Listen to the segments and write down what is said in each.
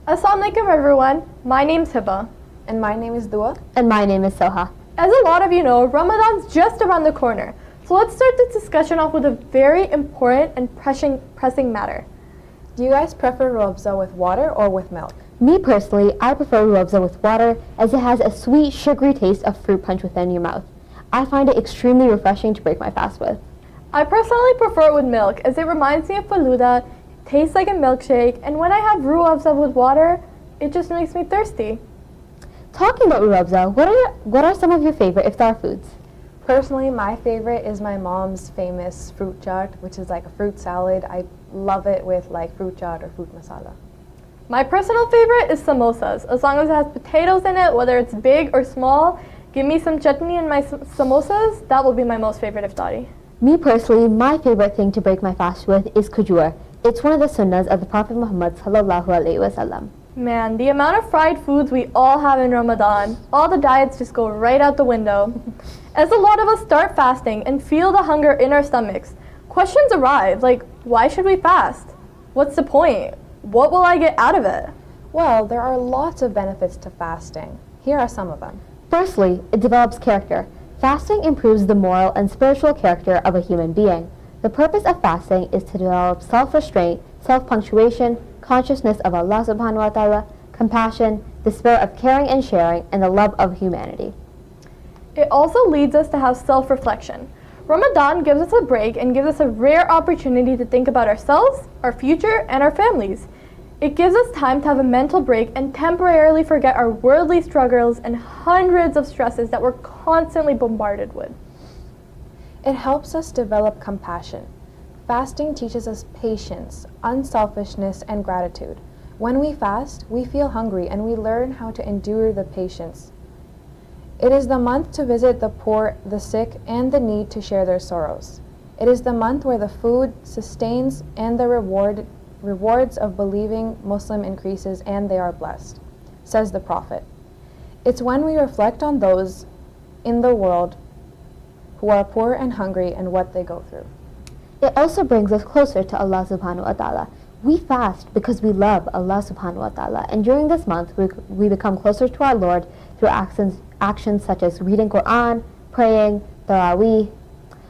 Assalamu alaikum everyone, my name's Hiba. And my name is Dua. And my name is Soha. As a lot of you know, Ramadan's just around the corner. So let's start this discussion off with a very important and pressing matter. Do you guys prefer ruabza with water or with milk? Me personally, I prefer ruabza with water as it has a sweet, sugary taste of fruit punch within your mouth. I find it extremely refreshing to break my fast with. I personally prefer it with milk as it reminds me of faluda, tastes like a milkshake, and when I have ruabza with water, it just makes me thirsty. Talking about ruabza, what are some of your favorite iftar foods? Personally, my favorite is my mom's famous fruit chaat, which is like a fruit salad. I love it with like fruit chaat or fruit masala. My personal favorite is samosas. As long as it has potatoes in it, whether it's big or small, give me some chutney in my samosas, that will be my most favorite iftari. Me personally, my favorite thing to break my fast with is khujur. It's one of the sunnahs of the Prophet Muhammad sallallahu alaihi wasallam. Man, the amount of fried foods we all have in Ramadan, all the diets just go right out the window. As a lot of us start fasting and feel the hunger in our stomachs, questions arise like, why should we fast? What's the point? What will I get out of it? Well, there are lots of benefits to fasting. Here are some of them. Firstly, it develops character. Fasting improves the moral and spiritual character of a human being. The purpose of fasting is to develop self-restraint, self-punctuation, consciousness of Allah subhanahu wa ta'ala, compassion, the spirit of caring and sharing, and the love of humanity. It also leads us to have self-reflection. Ramadan gives us a break and gives us a rare opportunity to think about ourselves, our future, and our families. It gives us time to have a mental break and temporarily forget our worldly struggles and hundreds of stresses that we're constantly bombarded with. It helps us develop compassion. Fasting teaches us patience, unselfishness, and gratitude. When we fast, we feel hungry and we learn how to endure the patience. It is the month to visit the poor, the sick, and the need to share their sorrows. It is the month where the food sustains and the rewards of believing Muslim increases and they are blessed, says the Prophet. It's when we reflect on those in the world who are poor and hungry and what they go through. It also brings us closer to Allah subhanahu wa ta'ala. We fast because we love Allah subhanahu wa ta'ala, and during this month we become closer to our Lord through actions such as reading Quran, praying, Taraweeh,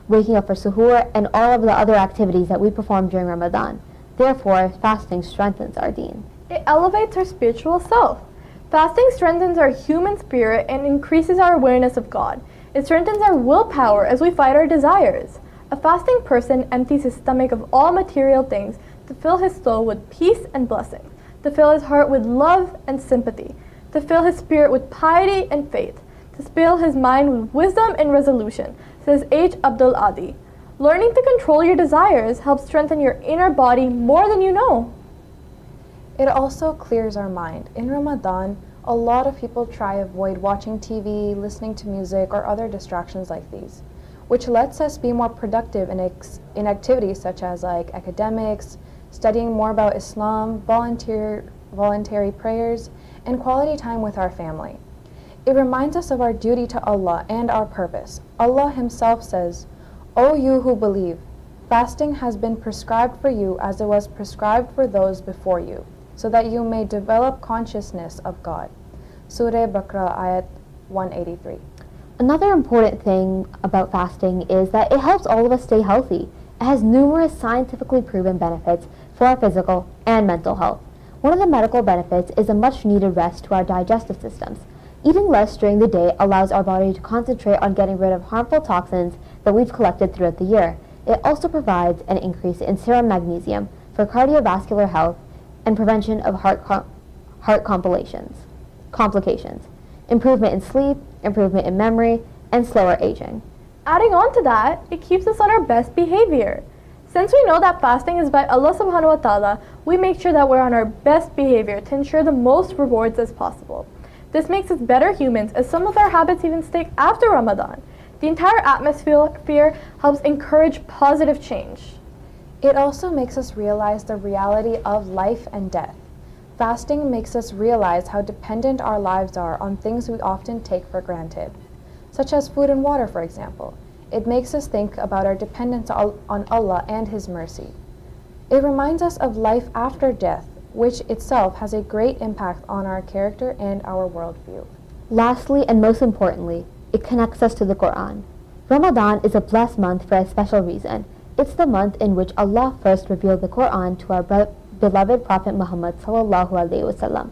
waking up for suhoor, and all of the other activities that we perform during Ramadan. Therefore, fasting strengthens our deen. It elevates our spiritual self. Fasting strengthens our human spirit and increases our awareness of God. It strengthens our willpower as we fight our desires. A fasting person empties his stomach of all material things to fill his soul with peace and blessings, to fill his heart with love and sympathy, to fill his spirit with piety and faith, to fill his mind with wisdom and resolution, says H. Abdul Adi. Learning to control your desires helps strengthen your inner body more than you know. It also clears our mind. In Ramadan, a lot of people try to avoid watching TV, listening to music, or other distractions like these, which lets us be more productive in activities such as like academics, studying more about Islam, voluntary prayers, and quality time with our family. It reminds us of our duty to Allah and our purpose. Allah Himself says, "O you who believe, fasting has been prescribed for you as it was prescribed for those before you, so that you may develop consciousness of God." Surah Baqarah, ayat 183. Another important thing about fasting is that it helps all of us stay healthy. It has numerous scientifically proven benefits for our physical and mental health. One of the medical benefits is a much needed rest to our digestive systems. Eating less during the day allows our body to concentrate on getting rid of harmful toxins that we've collected throughout the year. It also provides an increase in serum magnesium for cardiovascular health and prevention of heart complications, improvement in sleep, improvement in memory, and slower aging. Adding on to that, it keeps us on our best behavior. Since we know that fasting is by Allah subhanahu wa ta'ala, we make sure that we're on our best behavior to ensure the most rewards as possible. This makes us better humans as some of our habits even stick after Ramadan. The entire atmosphere helps encourage positive change. It also makes us realize the reality of life and death. Fasting makes us realize how dependent our lives are on things we often take for granted, such as food and water, for example. It makes us think about our dependence on Allah and His mercy. It reminds us of life after death, which itself has a great impact on our character and our worldview. Lastly, and most importantly, it connects us to the Quran. Ramadan is a blessed month for a special reason. It's the month in which Allah first revealed the Quran to our beloved Prophet Muhammad sallallahu alaihi wasallam.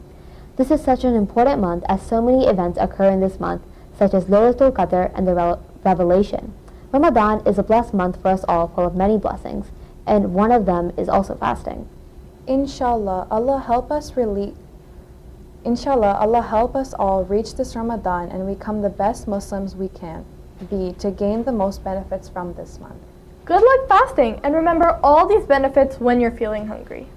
This is such an important month as so many events occur in this month, such as Laylatul Qadr and the Revelation. Ramadan is a blessed month for us all, full of many blessings, and one of them is also fasting. Inshallah, Allah help us all reach this Ramadan and become the best Muslims we can be to gain the most benefits from this month. Good luck fasting, and remember all these benefits when you're feeling hungry.